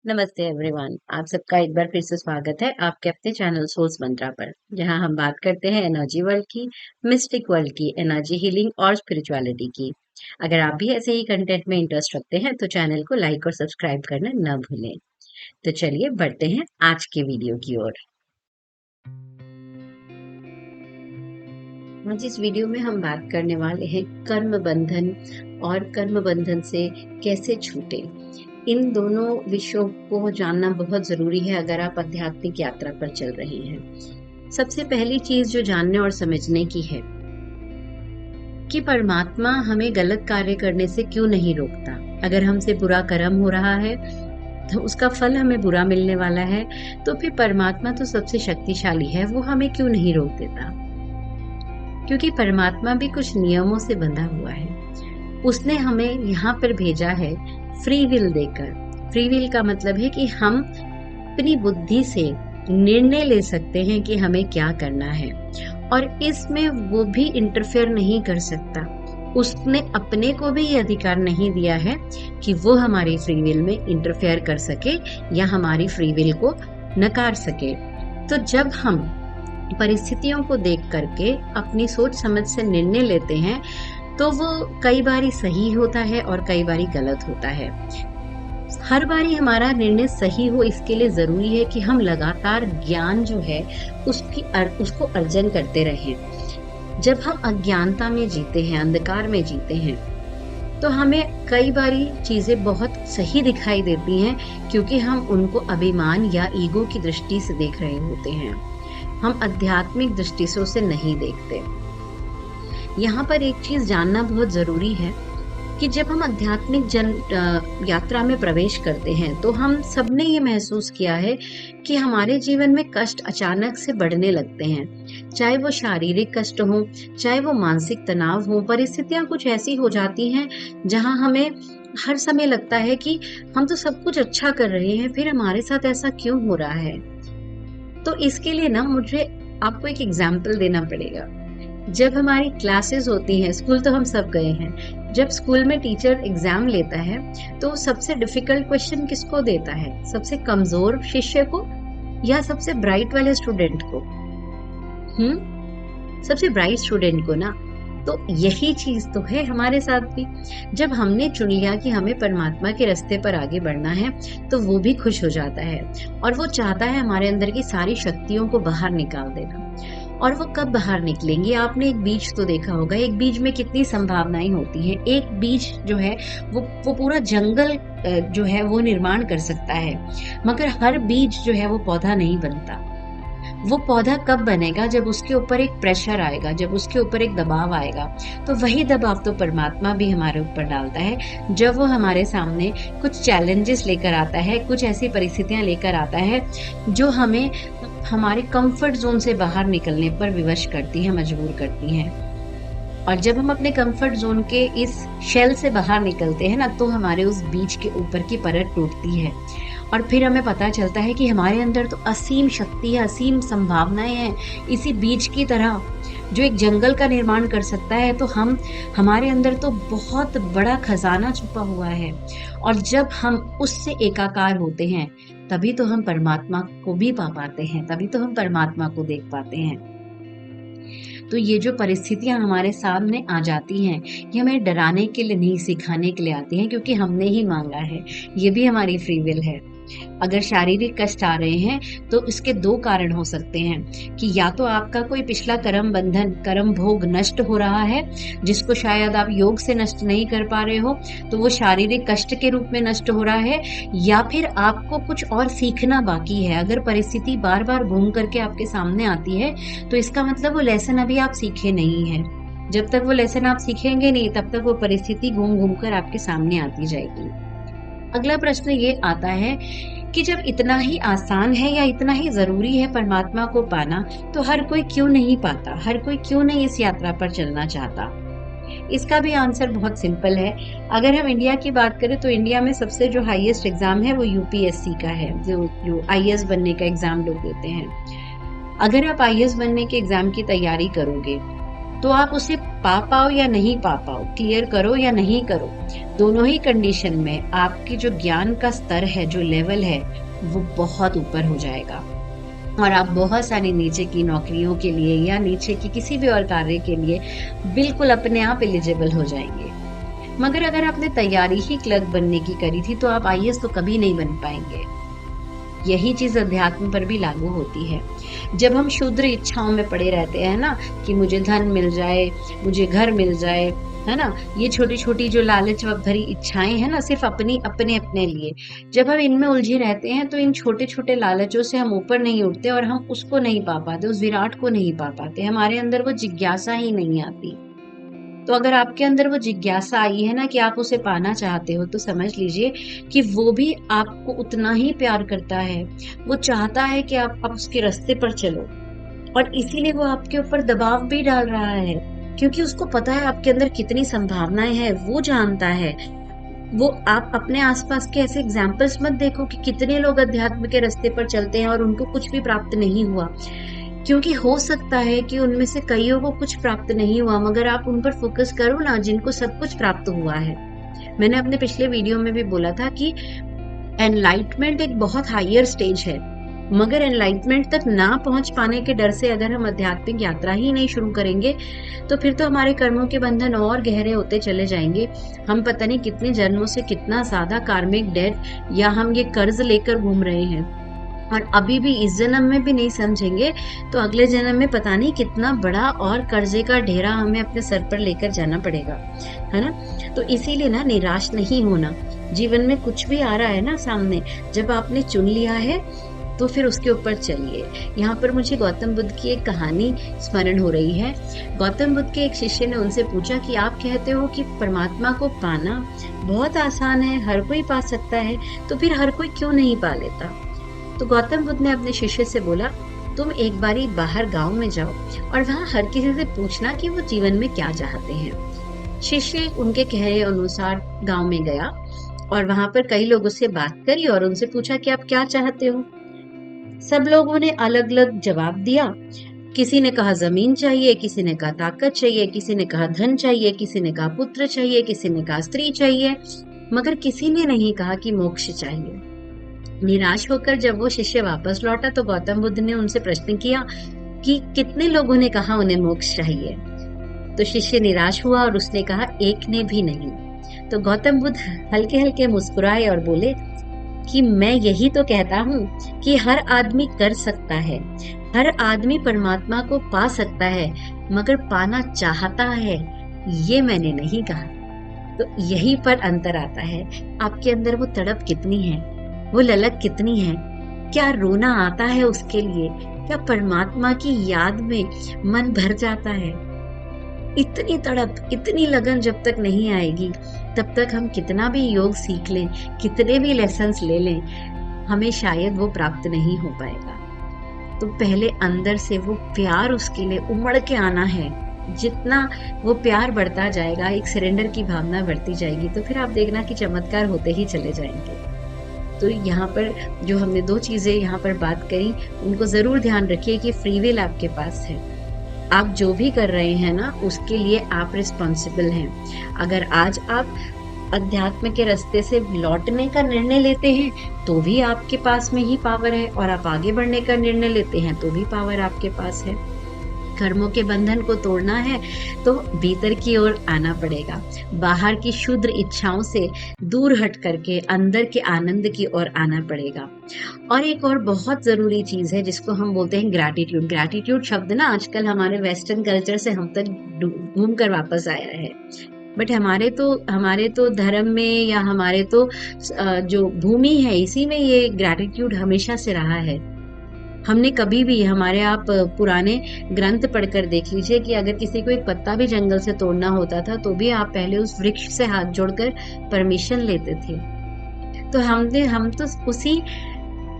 नमस्ते एवरीवन। आप सबका एक बार फिर से स्वागत है आपके अपने चैनल सोल्स मंत्रा पर, जहां हम बात करते हैं एनर्जी वर्ल्ड की, मिस्टिक वर्ल्ड की, एनर्जी हीलिंग और स्पिरिचुअलिटी की। अगर आप भी ऐसे ही कंटेंट में इंटरेस्ट रखते हैं तो चैनल को लाइक और सब्सक्राइब करना न भूलें। तो चलिए बढ़ते हैं आज के वीडियो की ओर। आज इस वीडियो में हम बात करने वाले हैं कर्म बंधन और कर्म बंधन से कैसे छूटे। इन दोनों विषयों को जानना बहुत जरूरी है अगर आप आध्यात्मिक यात्रा पर चल रहे हैं। सबसे पहली चीज जो जानने और समझने की है कि परमात्मा हमें गलत कार्य करने से क्यों नहीं रोकता। अगर हमसे बुरा कर्म हो रहा है तो उसका फल हमें बुरा मिलने वाला है, तो फिर परमात्मा तो सबसे शक्तिशाली है, वो हमें क्यों नहीं रोक देता? क्योंकि परमात्मा भी कुछ नियमों से बंधा हुआ है। उसने हमें यहाँ पर भेजा है फ्री विल देकर। फ्री विल का मतलब है कि हम अपनी बुद्धि से निर्णय ले सकते हैं कि हमें क्या करना है, और इसमें वो भी इंटरफेयर नहीं कर सकता। उसने अपने को भी ये अधिकार नहीं दिया है कि वो हमारी फ्री विल में इंटरफेयर कर सके या हमारी फ्री विल को नकार सके। तो जब हम परिस्थितियों को देख करके अपनी सोच समझ से निर्णय लेते हैं तो वो कई बारी सही होता है और कई बारी गलत होता है। हर बारी हमारा निर्णय सही हो इसके लिए जरूरी है कि हम लगातार ज्ञान जो है उसको अर्जन करते रहें। जब हम अज्ञानता में जीते हैं, अंधकार में जीते हैं, तो हमें कई बारी चीजें बहुत सही दिखाई देती हैं क्योंकि हम उनको अभिमान या ईगो की दृष्टि से देख रहे होते हैं। हम आध्यात्मिक दृष्टि से उसे नहीं देखते। यहाँ पर एक चीज जानना बहुत जरूरी है कि जब हम आध्यात्मिक यात्रा में प्रवेश करते हैं तो हम सबने ये महसूस किया है कि हमारे जीवन में कष्ट अचानक से बढ़ने लगते हैं। चाहे वो शारीरिक कष्ट हो, चाहे वो मानसिक तनाव हो, परिस्थितियां कुछ ऐसी हो जाती हैं जहां हमें हर समय लगता है कि हम तो सब कुछ अच्छा कर रहे हैं, फिर हमारे साथ ऐसा क्यों हो रहा है। तो इसके लिए ना मुझे आपको एक एग्जाम्पल देना पड़ेगा। जब हमारी क्लासेस होती हैं, स्कूल तो हम सब गए हैं, जब स्कूल में टीचर एग्जाम लेता है तो सबसे डिफिकल्ट क्वेश्चन किसको देता है? सबसे कमजोर शिष्य को या सबसे ब्राइट वाले स्टूडेंट को? सबसे ब्राइट स्टूडेंट को ना। तो यही चीज तो है हमारे साथ भी। जब हमने चुन लिया कि हमें परमात्मा के रास्ते पर आगे बढ़ना है तो वो भी खुश हो जाता है और वो चाहता है हमारे अंदर की सारी शक्तियों को बाहर निकाल देना। और वो कब बाहर निकलेंगी? आपने एक बीज तो देखा होगा, एक बीज में कितनी संभावनाएं होती हैं। एक बीज जो है वो पूरा जंगल जो है वो निर्माण कर सकता है, मगर हर बीज जो है वो पौधा नहीं बनता। वो पौधा कब बनेगा? जब उसके ऊपर एक प्रेशर आएगा, जब उसके ऊपर एक दबाव आएगा। तो वही दबाव तो परमात्मा भी हमारे ऊपर डालता है जब वो हमारे सामने कुछ चैलेंजेस लेकर आता है, कुछ ऐसी परिस्थितियां लेकर आता है जो हमें हमारे कंफर्ट जोन से बाहर निकलने पर विवश करती है, मजबूर करती हैं। और जब हम अपने कंफर्ट जोन के इस शेल से बाहर निकलते हैं ना, तो हमारे उस बीज के ऊपर की परत टूटती है और फिर हमें पता चलता है कि हमारे अंदर तो असीम शक्ति है, असीम संभावनाएं हैं इसी बीज की तरह जो एक जंगल का निर्माण कर सकता है। तो हमारे अंदर तो बहुत बड़ा खजाना छुपा हुआ है, और जब हम उससे एकाकार होते हैं तभी तो हम परमात्मा को भी पा पाते हैं, तभी तो हम परमात्मा को देख पाते हैं। तो ये जो परिस्थितियां हमारे सामने आ जाती हैं, ये हमें डराने के लिए नहीं, सिखाने के लिए आती हैं, क्योंकि हमने ही मांगा है। ये भी हमारी फ्री विल है। अगर शारीरिक कष्ट आ रहे हैं तो इसके दो कारण हो सकते हैं कि या तो आपका कोई पिछला कर्म बंधन, कर्म भोग नष्ट हो रहा है, जिसको शायद आप योग से नष्ट नहीं कर पा रहे हो, तो वो शारीरिक कष्ट के रूप में नष्ट हो रहा है, या फिर आपको कुछ और सीखना बाकी है। अगर परिस्थिति बार बार घूम करके आपके सामने आती है तो इसका मतलब वो लेसन अभी आप सीखे नहीं है। जब तक वो लेसन आप सीखेंगे नहीं, तब तक वो परिस्थिति घूम घूम कर आपके सामने आती जाएगी। अगला प्रश्न ये आता है कि जब इतना ही आसान है या इतना ही जरूरी है परमात्मा को पाना, तो हर कोई क्यों नहीं पाता? हर कोई क्यों नहीं इस यात्रा पर चलना चाहता? इसका भी आंसर बहुत सिंपल है। अगर हम इंडिया की बात करें तो इंडिया में सबसे जो हाईएस्ट एग्जाम है वो यूपीएससी का है, जो आईएएस बनने का एग्जाम लोग देते हैं। अगर आप आईएएस बनने के एग्जाम की तैयारी करोगे तो आप उसे पा पाओ या नहीं पा पाओ, क्लियर करो या नहीं करो, दोनों ही कंडीशन में आपकी जो ज्ञान का स्तर है, जो लेवल है, वो बहुत ऊपर हो जाएगा और आप बहुत सारी नीचे की नौकरियों के लिए या नीचे की किसी भी और कार्य के लिए बिल्कुल अपने आप एलिजिबल हो जाएंगे। मगर अगर आपने तैयारी ही क्लर्क बनने की करी थी तो आप आईएएस तो कभी नहीं बन पाएंगे। यही चीज अध्यात्म पर भी लागू होती है। जब हम क्षुद्र इच्छाओं में पड़े रहते हैं ना, कि मुझे धन मिल जाए, मुझे घर मिल जाए, है ना, ये छोटी छोटी जो लालच भरी इच्छाएं हैं ना, सिर्फ अपने लिए, जब हम इनमें उलझे रहते हैं तो इन छोटे छोटे लालचों से हम ऊपर नहीं उठते और हम उसको नहीं पा पाते, उस विराट को नहीं पा पाते, हमारे अंदर वो जिज्ञासा ही नहीं आती। तो अगर आपके अंदर वो जिज्ञासा आई है ना कि आप उसे पाना चाहते हो, तो समझ लीजिए कि वो भी आपको उतना ही प्यार करता है। वो चाहता है कि आप उसके रास्ते पर चलो और इसीलिए वो आपके ऊपर दबाव भी डाल रहा है, क्योंकि उसको पता है आपके अंदर कितनी संभावनाएं हैं, वो जानता है। वो आप अपने आसपास के ऐसे एग्जाम्पल्स मत देखो कि कितने लोग अध्यात्म के रास्ते पर चलते हैं और उनको कुछ भी प्राप्त नहीं हुआ, क्योंकि हो सकता है कि उनमें से कईयों को कुछ प्राप्त नहीं हुआ, मगर आप उन पर फोकस करो ना जिनको सब कुछ प्राप्त हुआ है। मैंने अपने पिछले वीडियो में भी बोला था कि एनलाइटमेंट एक बहुत हायर स्टेज है, मगर एनलाइटमेंट तक ना पहुंच पाने के डर से अगर हम आध्यात्मिक यात्रा ही नहीं शुरू करेंगे तो फिर तो हमारे कर्मों के बंधन और गहरे होते चले जाएंगे। हम पता नहीं कितने जन्मों से कितना ज्यादा कार्मिक डेट या हम ये कर्ज लेकर घूम रहे हैं और अभी भी इस जन्म में भी नहीं समझेंगे तो अगले जन्म में पता नहीं कितना बड़ा और कर्जे का ढेरा हमें अपने सर पर लेकर जाना पड़ेगा, है ना। तो इसीलिए ना निराश नहीं होना। जीवन में कुछ भी आ रहा है ना सामने, जब आपने चुन लिया है तो फिर उसके ऊपर चलिए। यहाँ पर मुझे गौतम बुद्ध की एक कहानी स्मरण हो रही है। गौतम बुद्ध के एक शिष्य ने उनसे पूछा कि आप कहते हो कि परमात्मा को पाना बहुत आसान है, हर कोई पा सकता है, तो फिर हर कोई क्यों नहीं पा लेता। तो गौतम बुद्ध ने अपने शिष्य से बोला, तुम एक बारी बाहर गांव में जाओ और वहाँ हर किसी से पूछना कि वो जीवन में क्या चाहते हैं। शिष्य उनके कहे अनुसार गांव में गया और वहां पर कई लोगों से बात करी और उनसे पूछा कि आप क्या चाहते हो। सब लोगों ने अलग अलग जवाब दिया। किसी ने कहा जमीन चाहिए, किसी ने कहा ताकत चाहिए, किसी ने कहा धन चाहिए, किसी ने कहा पुत्र चाहिए, किसी ने कहा स्त्री चाहिए, मगर किसी ने नहीं कहा कि मोक्ष चाहिए। निराश होकर जब वो शिष्य वापस लौटा तो गौतम बुद्ध ने उनसे प्रश्न किया कि कितने लोगों ने कहा उन्हें मोक्ष चाहिए। तो शिष्य निराश हुआ और उसने कहा एक ने भी नहीं। तो गौतम बुद्ध हल्के हल्के मुस्कुराए और बोले कि मैं यही तो कहता हूँ कि हर आदमी कर सकता है, हर आदमी परमात्मा को पा सकता है, मगर पाना चाहता है ये मैंने नहीं कहा। तो यही पर अंतर आता है, आपके अंदर वो तड़प कितनी है, वो ललक कितनी है, क्या रोना आता है उसके लिए, क्या परमात्मा की याद में मन भर जाता है। इतनी तड़प, इतनी लगन जब तक नहीं आएगी तब तक हम कितना भी योग सीख लें, कितने भी लेसन्स ले लें, हमें शायद वो प्राप्त नहीं हो पाएगा। तो पहले अंदर से वो प्यार उसके लिए उमड़ के आना है। जितना वो प्यार बढ़ता जाएगा, एक सरेंडर की भावना बढ़ती जाएगी, तो फिर आप देखना कि चमत्कार होते ही चले जाएंगे। तो यहाँ पर जो हमने दो चीजें यहाँ पर बात करी, उनको जरूर ध्यान रखिए कि फ्री विल आपके पास है। आप जो भी कर रहे हैं ना, उसके लिए आप रिस्पॉन्सिबल हैं। अगर आज आप अध्यात्म के रास्ते से लौटने का निर्णय लेते हैं तो भी आपके पास में ही पावर है, और आप आगे बढ़ने का निर्णय लेते हैं तो भी पावर आपके पास है। कर्मों के बंधन को तोड़ना है तो भीतर की ओर आना पड़ेगा, बाहर की क्षुद्र इच्छाओं से दूर हट करके अंदर के आनंद की ओर आना पड़ेगा। और एक और बहुत जरूरी चीज है जिसको हम बोलते हैं ग्रैटिट्यूड। ग्रैटिट्यूड शब्द ना आजकल हमारे वेस्टर्न कल्चर से हम तक घूम कर वापस आया है, बट हमारे तो धर्म में या हमारे तो जो भूमि है इसी में ये ग्रैटिट्यूड हमेशा से रहा है। हमने कभी भी, हमारे आप पुराने ग्रंथ पढ़कर देख लीजिए कि अगर किसी को एक पत्ता भी जंगल से तोड़ना होता था तो भी आप पहले उस वृक्ष से हाथ जोड़कर परमिशन लेते थे। तो हम तो उसी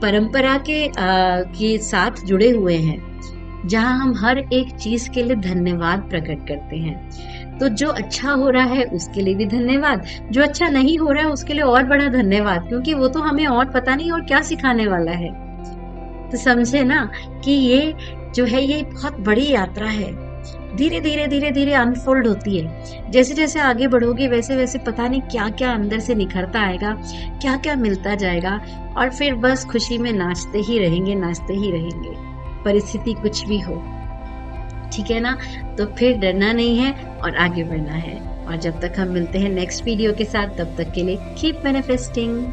परंपरा के साथ जुड़े हुए हैं जहां हम हर एक चीज के लिए धन्यवाद प्रकट करते हैं। तो जो अच्छा हो रहा है उसके लिए भी धन्यवाद, जो अच्छा नहीं हो रहा है उसके लिए और बड़ा धन्यवाद, क्योंकि वो तो हमें और पता नहीं और क्या सिखाने वाला है। तो समझे ना कि ये जो है ये बहुत बड़ी यात्रा है। धीरे धीरे धीरे धीरे अनफोल्ड होती है। जैसे जैसे आगे बढ़ोगे वैसे वैसे पता नहीं क्या क्या अंदर से निखरता आएगा, क्या क्या मिलता जाएगा, और फिर बस खुशी में नाचते ही रहेंगे, नाचते ही रहेंगे, परिस्थिति कुछ भी हो। ठीक है ना? तो फिर डरना नहीं है और आगे बढ़ना है। और जब तक हम मिलते हैं नेक्स्ट वीडियो के साथ, तब तक के लिए कीप मैनिफेस्टिंग।